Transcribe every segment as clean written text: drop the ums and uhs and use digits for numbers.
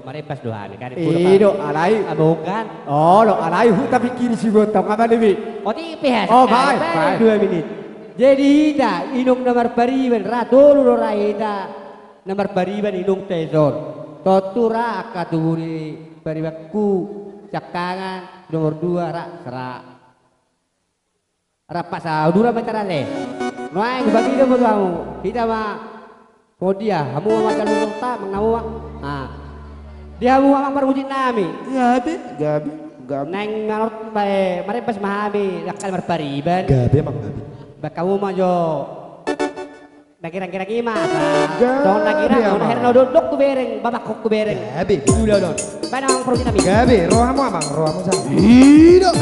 marepas doan kan. Dok alai. Bukan. Oh, dok alai huta pikir si botong apa nih? Oh tipis. Oh, baik. 2 menit. Jadi ita inung nomor bariban ratolo ora ita. Nomor bariban inung tesor. Totura akaturi baribaku cakangan nomor 2 rak serak. Rapat saudara macam le. Noai bagi dia kamu. Kita mah podia, kamu macam lu tak mengamu. Ah. Dia mau amang marujin nami. Gabi. Neng ngalor bae, mari pas mahami lakal marpariban. Gabi emang gabi. Bakamu mah jo. Nakira-kira gimana? Gabi, Don nakira, don amang. herno duduk ku bereng, babak ku bereng. Gabi. Udah don. Bae amang marujin nami. Gabi, rohamu amang, rohamu sama. Dok.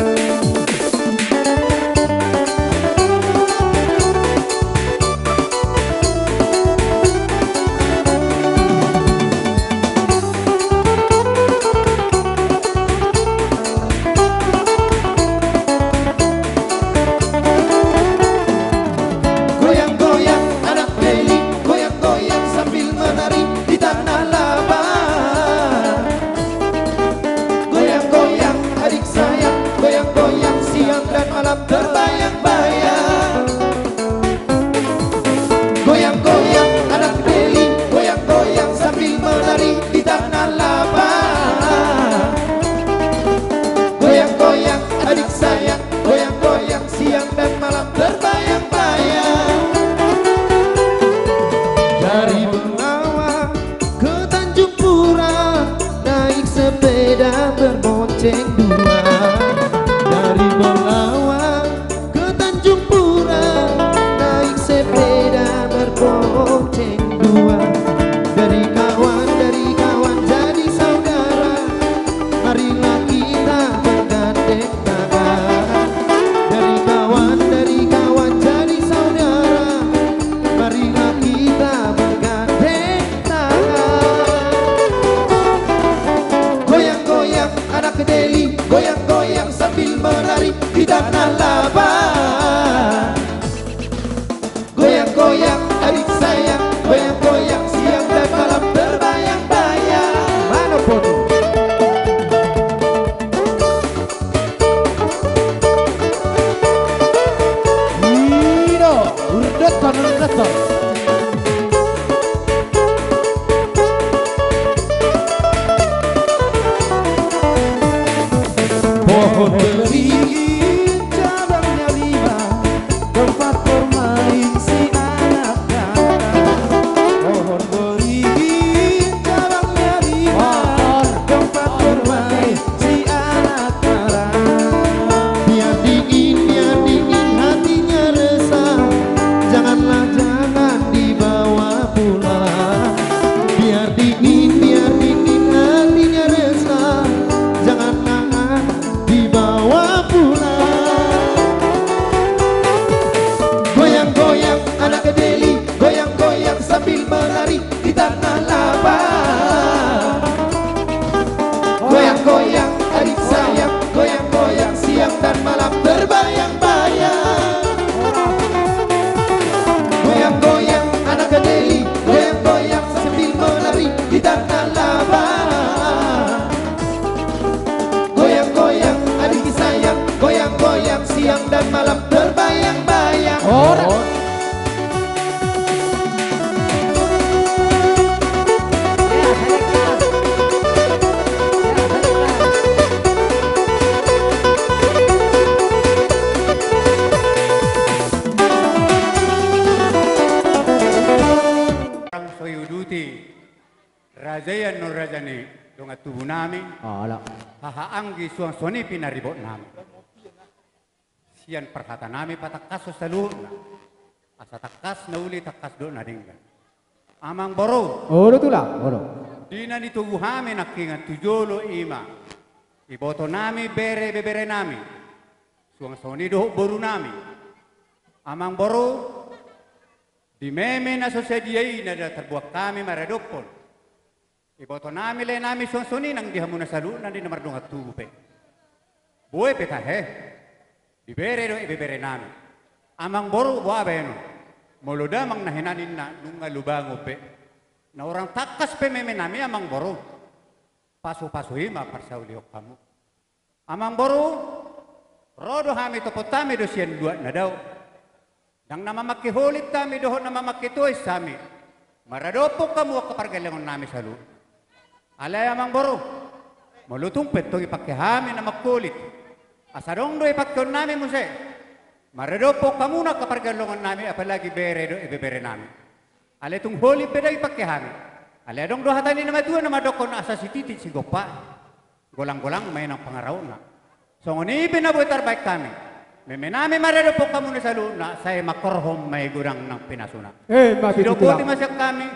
Rajayan no rajani donga tubuh nami. Hahaanggi suang soni pinaribot nami. Sian perkata nami patak kasus salurna. Asa takas na uli takas do na dinggan. Amang boro. Oro tulang, oro. Dina ni tubuh hami nakingan tujolo ima. Iboto nami bere nami. Suang soni doh boru nami. Amang boro. Di meme na sosediay na terbuat kami maradopon. Iboto nami le nami suang-suni nang dihamu na salu nang di namar dungat tupe. Buwe peta he. Bibere do ibibere nami. Amang boru buwa beno. Moloda mang nahinanin na nung lubango pe. Na orang takas pe meme nami amang boru. pasu-pasu ima parsauliok kamu. Amang boru, rodo hami topotami do siyan dua na daw. Dang namamakihulit tami doho namamakitua sami. Maradopo kamu kapargalangon nami sa lu. Alay amang boru, mulutong petong ipakihami na makulit. Asadong do ipakyon nami mo siya. Maradopo kamu na kapargalangon nami apalagi bere do ibebere nami. Alay itong huli peda ipakihami. Alay adong do hatani na madua na madokon asa si titit si gopa. Golang-golang may ng pangaraw na. So nguni pinabuhi terbaik kami. Memenami maradopo kamu na sa luna, saya makorhom may gurang ng pinasuna. Sidokote masyak kami,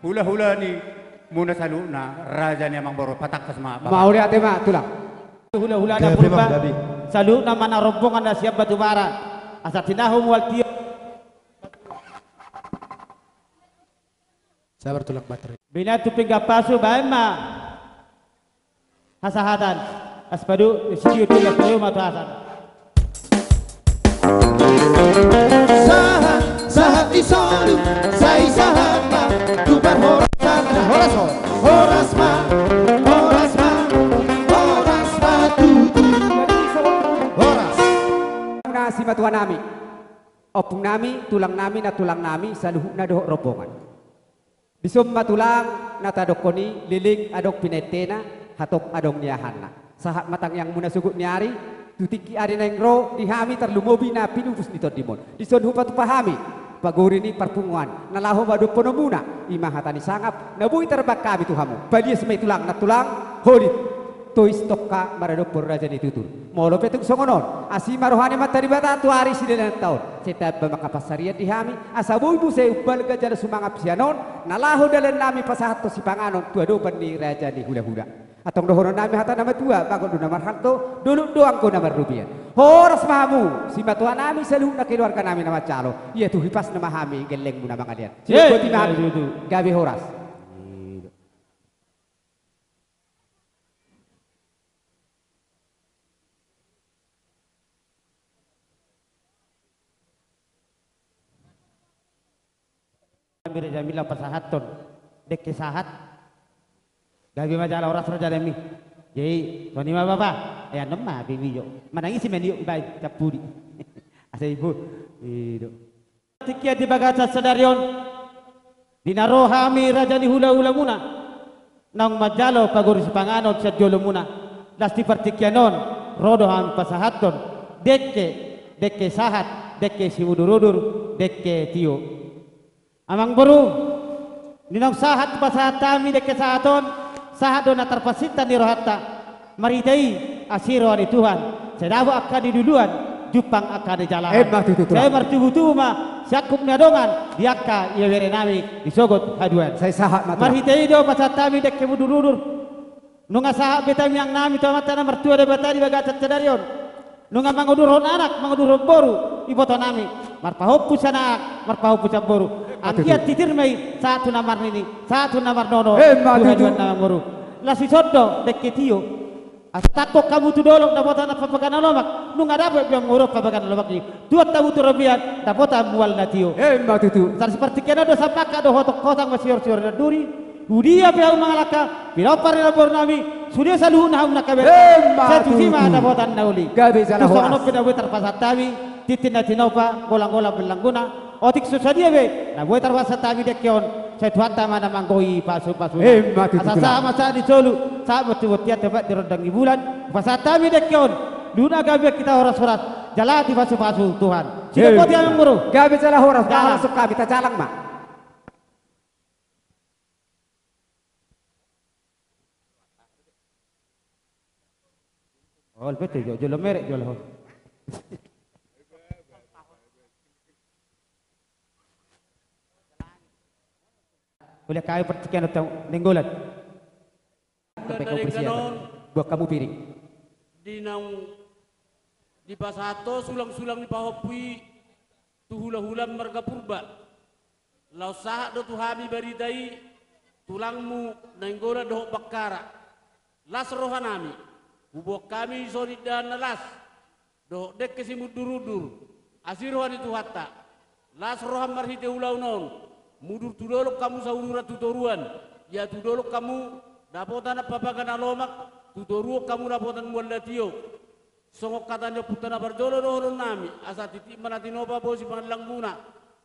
hula-hula ni muna sa luna, raja ni amang boro patak mga baba. Mauli ate ma, tulang. Hula-hula na purba, sa luna manarombongan na siya batubara, asa tinahong waltiyo. Sabar tulak baterai. Binatu pinggapaso ba ma hasahatan, aspadu siyo tulas tayo matuasan. Sahat isolu, sai sahama, tubar horas ma, tutu, horas. Na si matuan nami, opung nami, tulang nami na tulang nami, saluhuk na dohok rombongan. Bisum matulang na tadokoni, liling adok pinetena, hatok adong niyahanna. Sahat matang yang muna sugut niari, tutiki ari na ro dihami terlumobi na pinubus nito dimon. Dison hupat pahami, paguri ni perpunguan, nalaho badu ponomuna, imahatani sangap, nabui terbak kami tuhamu. Badia semai tulang na tulang, holit. Tois tokka maradok raja ni tutur. Molo petung songonon, asima rohani matari bata tuari sidelan tahun. Setiap bamakapasaria dihami, asabu ibu saya ubal gajah sumangap sianon, nalaho dalam nami pasahat to si panganon, tua do ni raja ni hula-hula. Atong dohono nami hata nama tua, bagot do nama harto, dulu doang ko nama rupiah. Horas mahamu, si matua nami selalu nak keluarga nami nama calo. Iya tu hipas nama hami geleng mu nama kalian. Siboti mahami, gabi horas. Ambil jamila pasahaton, dek kesahat. Gabi majalah orang raja demi. Jadi, tuan ima bapa, ya nama bibi yo. Manangis si meniuk baik capuri. Asa ibu, itu. Tikia di bagaca sadarion, dinarohami raja ni hula-hula muna. Nang majalo paguri panganon sa jolo muna. Das di partikianon, rodo ham pasahaton, dekke sahat, dekke si udur-udur, dekke tio. Amang baru, ninong sahat pasahat kami dekke sahaton, sahaton na terpasita ni rohatta. Maridai asiro ni Tuhan, sedawa akan di duluan, jupang akan di jalan. Saya martubu ma, siakup nadongan, diakka ia bere nami disogot haduan. Saya sahat mata. Maridai do pasahat kami dekke udur-udur. Nunga sahat betam yang nami tamata na mertua de batari bagacat sedarion. Nunga mangudurhon anak, mangudurhon boru, iboto nami. Marpahopu sana, marpahopu boru. Angkiat titir mai satu namar ini, satu namar nono. Tuhan nama boru. Lasi sodo deketio. Astakok kamu tu dolok dapat anak papakan lomak. Nunga dapat yang nguruk papakan lomak ni. Dua tabu tu rupiah dapat amual natio. Tutu. Sar seperti kena do sapaka do hotok kotang masior-sior na duri. Budia pihak mangalaka, pihak parelabor nami, sudah selalu nahum nak kabar. Satu sima ada botan nauli. Gabi jalan horas. Tusok pina buat terpasat tawi, titin na tinopa, golang-golang belangguna. Otik susadia be, na buat terpasat tawi dekion. Saya tuata mana manggoi pasu-pasu. Asa sama sa di solu, sa betul tiap tempat di rendang bulan. Pasat tawi dekion, luna gabi kita horas-horas. Jalan di pasu-pasu Tuhan. Siapa kau yang guru? Gabi jalan horas. Jalan suka kita jalan mak. Oh, betul, jual merek jual. Boleh kaya percikan atau nenggolan. Dari kanon, buat kamu piring. Di pasato sulang-sulang di pahopui tu hula-hula marga purba. Lau sahak do tuhami baridai tulangmu nenggola dohok bakara. Las rohanami. Bubok kami solid dan las, doh dek kesimut durudur, asirohan itu hatta, las roham marhite ulau non, mudur tudolok kamu saurura tutoruan, ya tudolok kamu Dapotan na papagana lomak, tuturuok kamu dapotan mual latio. Songok katanya putana bardolo rohon nami, asa titik manatinoba bosi pangalang muna.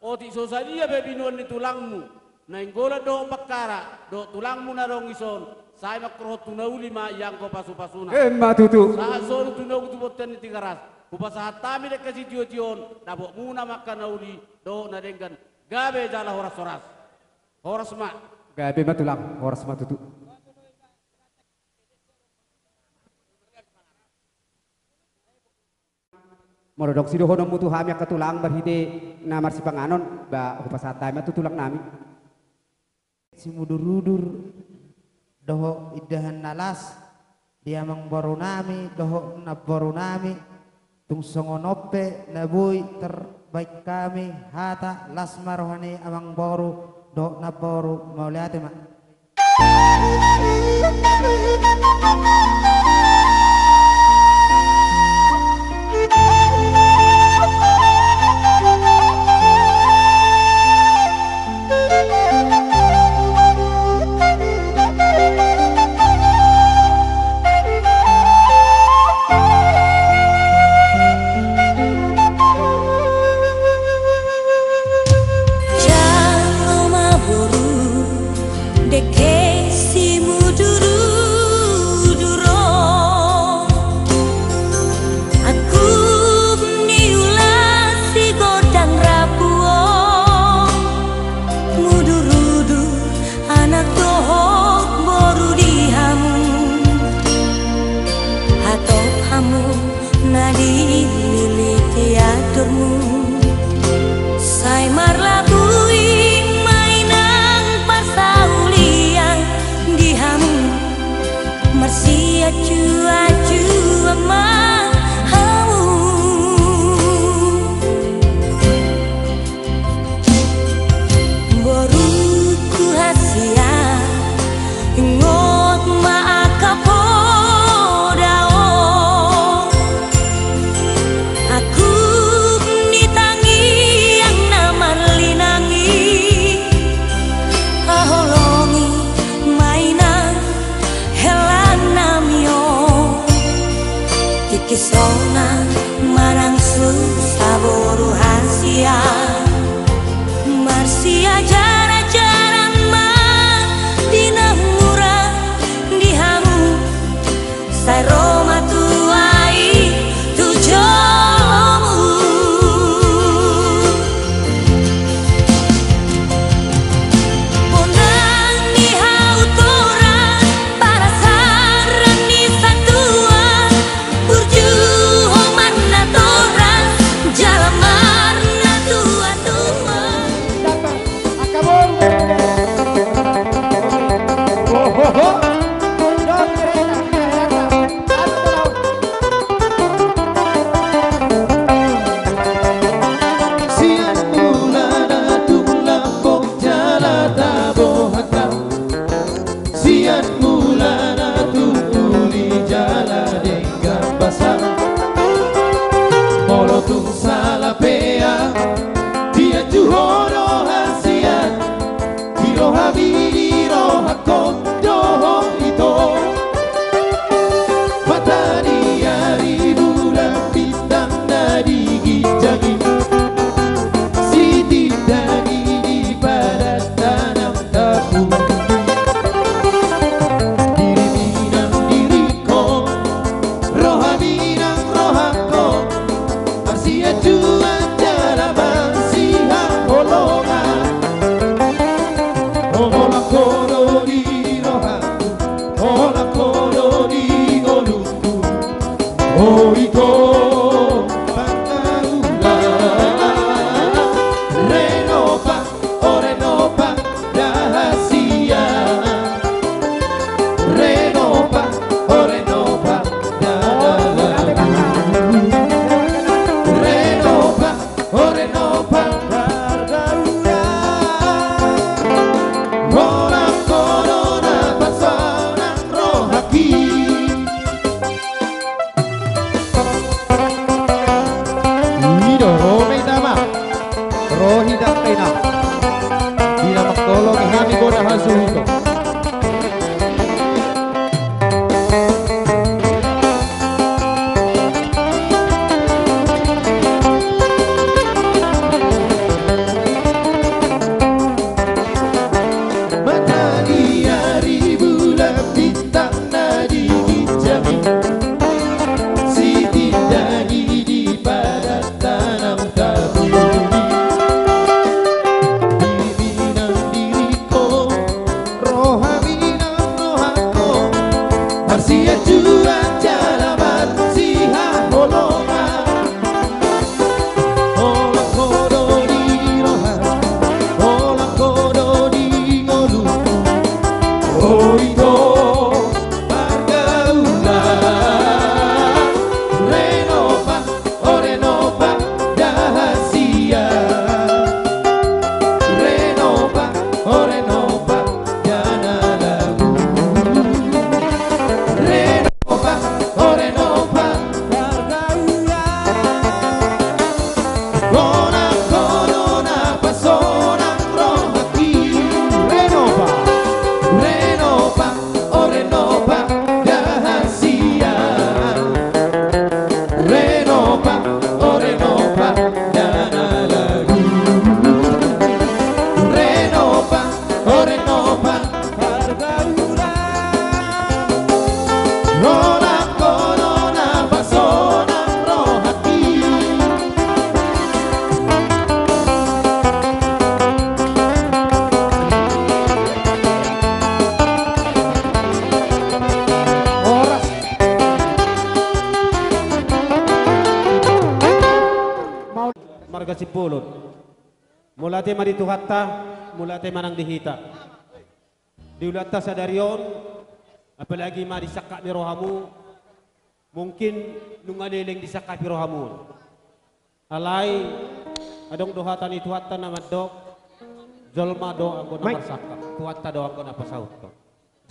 Oti sosalia bebinuan ni tulangmu. Na inggola do pakara, do tulangmu na rong ison. Saya makroh tunau lima yang ko pasu-pasuna. Emma tutu. Saat solu tunau kutubotan ni tigaras. Kupasahat tami dek kasih tion, dabok muna makan nauli, do na denggan. Gabe jala horas-horas. Horas mak. Gabe matulang, horas matutu. Morodok sido hono mutu hami katulang berhide namar si panganon ba upasatay matutulang nami. Si mudur-udur doho idahan nalas dia mang baru nami doho na baru nami tung songonope nabuy terbaik kami hata lasma rohani amang baru doho na baru mau lihat mak. Kisona marang saboru hasia marsia jara-jara ma dina murah dihamu sai Roma tuai tujomu ponang ni hautora para saran ni satua burju mana toran jalamar na tua-tua Siang mulana tulambok jala tabo hakam Siang mulana tuli jala denggan basah Molotung salapea dia juhoro hasiat Hiro habiri roha kondoho ito Mata diari bulan bintang nadi gijagin Siti dari di pada tanam tapu Diri minang diriko Roha minang rohako Asia juan jala bansiha holonga Ola koro di rohaku Ola koro di goluku Oiko pangaula Renopa, oh Renopa rahasia Renopa, oh Renopa Renopa, oh Renopa Rargaura Rola corona pasona rohaki Ido romi dama rohi dakena Dina maktolo kami goda hasuhito sipulun. Mula tema di tuhatta, mula tema nang dihita. Diulata sadarion, apalagi ma disakak ni rohamu, mungkin nungalileng disakak ni rohamu. Alay, adong dohatan itu hatta nama dok, zolma do anggo nama sakak, tuhatta do anggo nama saut.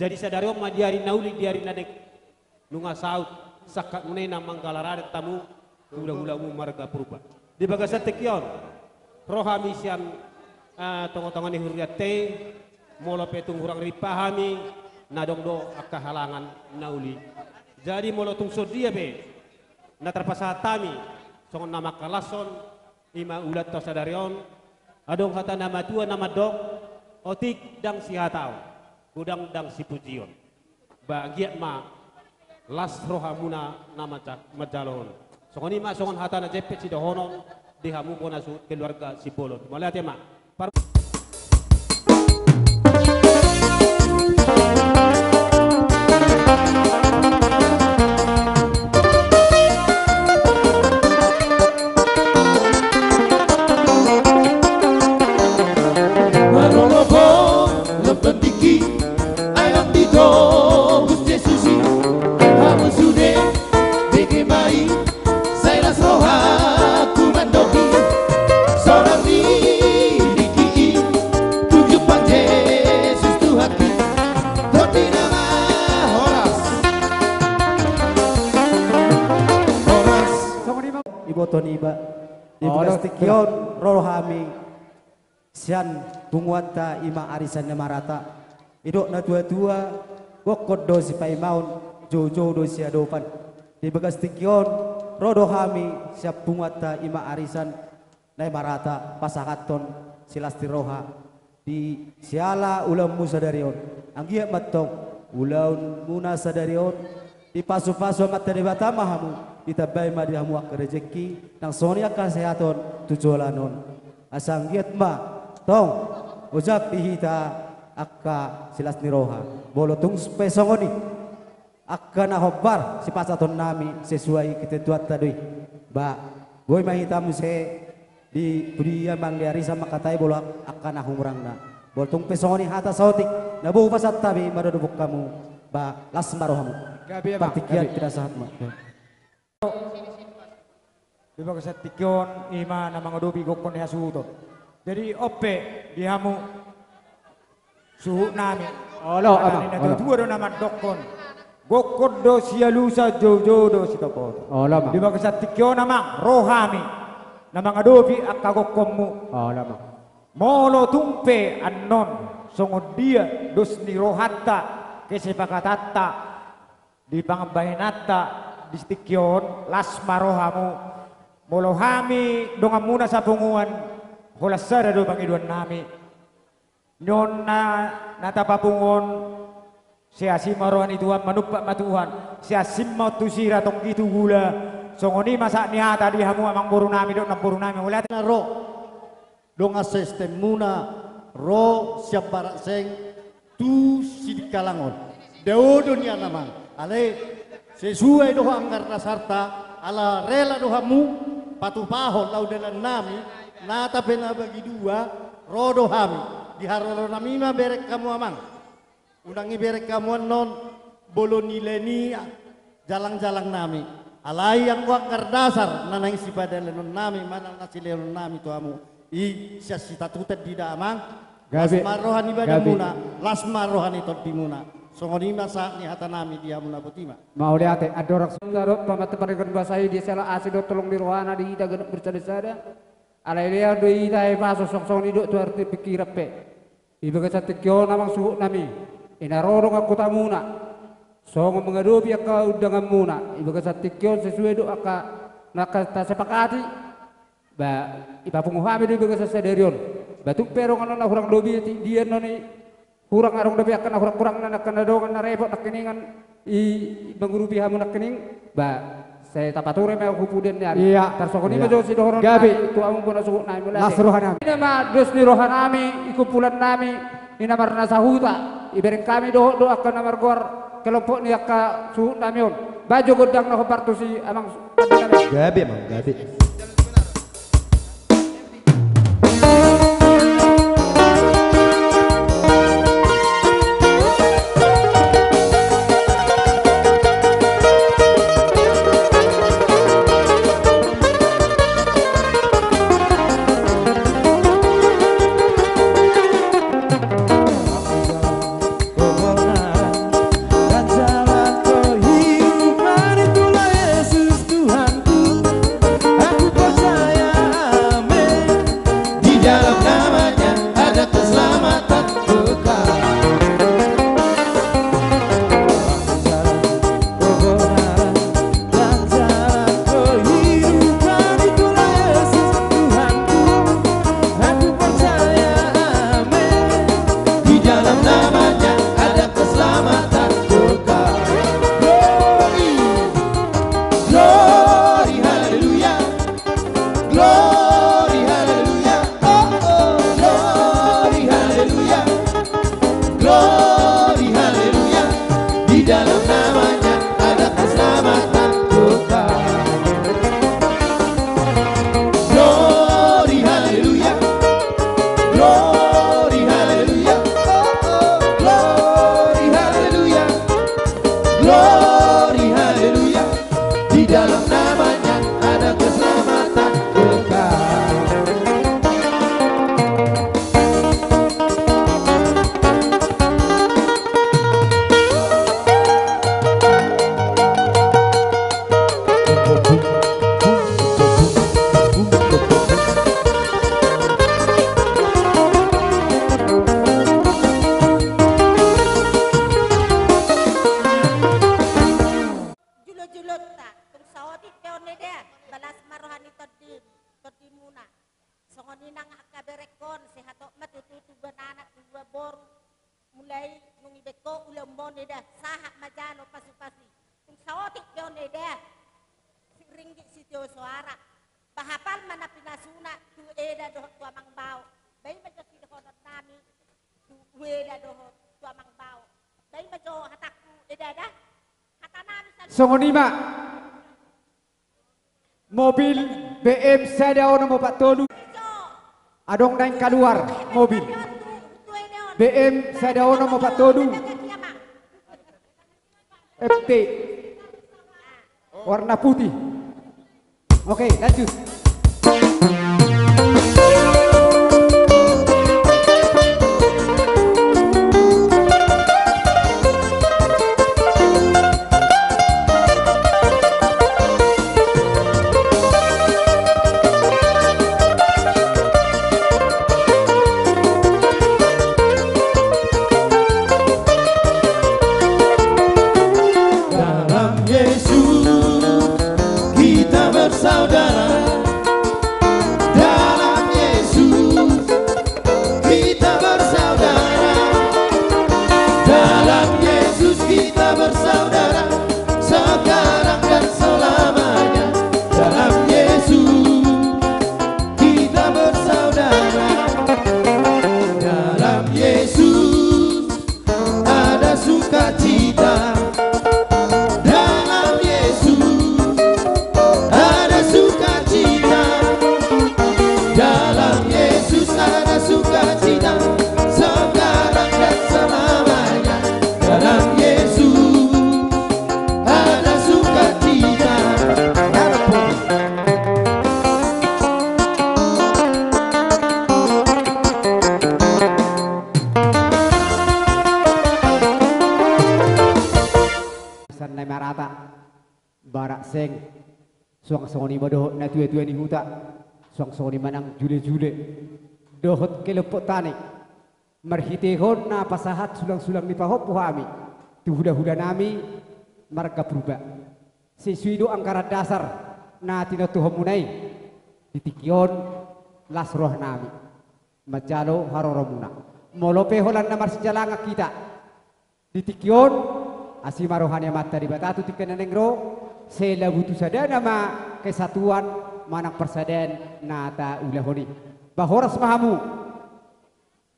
Jadi sadarion ma diari nauli diari nadek, nunga saut, sakak munay na manggalarada tamu, hula-hulamu marga purba. Di bagasan tekyon, rohami siyan tongo-tongo ni huriate, molo petung hurang ripahami, nadong do akahalangan nauli. Jadi molo tungso dia be, na terpasatami, songon nama kalason, ima ulat to sadarion, adong kata nama tua nama dok, otik dang si hatau, gudang dang si pujion. Bagiat ma, las rohamuna nama majalon. Songon ima songon hata na jepet si dohonon, dihamu pona su keluarga si bolon. Malihat ya ma. Toniba di Bastikyon rohami sian bunguanta ima arisan marata idok na dua-dua gokod do si paimaun jojo do si adopan di Bastikyon rohami siap bunguanta ima arisan na marata pasakaton silasti roha di siala ulam musa darion anggia matong ulam muna sadarion di pasu-pasu mata di batamahamu itabay madihamu ak rezeki nang sonia kesehatan tujolanon asang giat ma tong ujak dihita akka silas niroha bolotung pesongoni akka na hobbar si pasaton nami sesuai ketentuan tadi ba boy mahitamu se di budia mangliari sama katai bolak akka na humurangna bolotung pesongoni hata sautik nabu pasat tabi madodubuk kamu ba las marohamu partikian tidak sahat ma di bagasat tikyon ima na mga dobi gokon ni hasuto. Jadi ope dihamu suhu nami. Olo ama. Dua do nama dokon. Gokon do sialusa jojo do sitoko. Olo ama. Di bagasat tikyon nama rohami na mga dobi akagokommu. Olo ama. Molo tumpe annon songod dia dos ni rohatta kesepakatatta di pangambahinata distikyon las marohamu molohami donga muna sa punguan hulasada do pangiduan nami nyon na natapapungon siya simarohan ituan manupak matuhan siya simmaw tusira tong gitu gula songoni masa nihata di hamu amang buru nami do nang buru nami ulat na ro donga sistem muna ro siap barak seng tu sidikalangon deodo niya namang ale sesuai doa anggar nasarta ala rela dohamu patu pahon laudalan nami nata pena bagi dua rodo hami di harolo nami ma berek kamu amang undangi berek kamu non bolo nileni jalang-jalang nami alai yang gua anggar dasar nanang si badalenon nami mana nasi leon nami tu amu i sia sita tutet di damang lasma rohani badamuna lasma rohani todimuna songoni masa ni hata nami dia muna putima mau lihat ada orang sungarot pamat parikan basai di sela asido tolong di rohana di ida genep bercada-cada alai dia do ida paso song di do tu arti pikir pe ibu kata tikyo namang suhu nami ina rorong aku tamuna song mengadobi aka udangan muna ibu kata tikyo sesuai do aka naka sepakati ba iba punguhami do ibu kata sadarion batu perong anon hurang dobi dia noni kurang arong dabi akan kurang na akan nadongan na repot nak keningan i mengurupi hamu nak kening ba saya tapature me hupuden ni iya tarsokoni ma jo si dohoron gabi tu amun pun suku nai mulai nasrohanami ina ma dos ni rohanami ikupulan nami ina marna sahuta ibereng kami do akan namar gor kelompok ni akka suhu nami on baju godang na hopartu si amang gabi emang gabi Glory haleluya, di dalam namanya ada keselamatan kekal. Glory haleluya, glory haleluya, glory haleluya, glory haleluya, di dalam namanya ada keselamatan kekal. Julut-julut tak, tung sawati teone dia, balas marohani todimuna. Songoni nang akaberekon, sehatok matututu banana dua boru. Mulai nungi beko ulam bone dia, sahak majano pasi-pasi. Tung sawati teone dia, si ringgit si teo suara. Bahapal mana pinasuna, tu eda doh tua mang bau. Bayi macam si dohonot nami, tu eda doh tua mang bau. Bayi macam hataku eda dah. Songonima mobil BM saya ono mau Pak Tolu adong naik keluar mobil BM saya ono mau Pak Tolu FT warna putih. Oke, lanjut. Barak seng suang songoni madoh na tuwe-tuwe ni huta suang songoni manang jule-jule dohot kelepot tani marhitehon na pasahat sulang-sulang ni pahop puhami tu huda-huda nami marga berubah sesuido angkara dasar na tinatuhamunai ditikion lasroh nami majalo haroromuna molope holan namar sejalanga kita ditikion asimarohanya mata di batatu tikenan nengro sela butuh sada nama kesatuan manang perseden nata ulahoni bahoras mahamu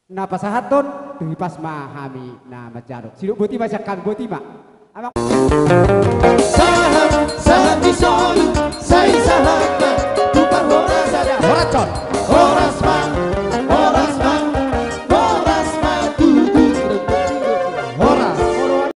na pasahaton tuhipas mahami na majaro siduk boti masakan boti ma sahat di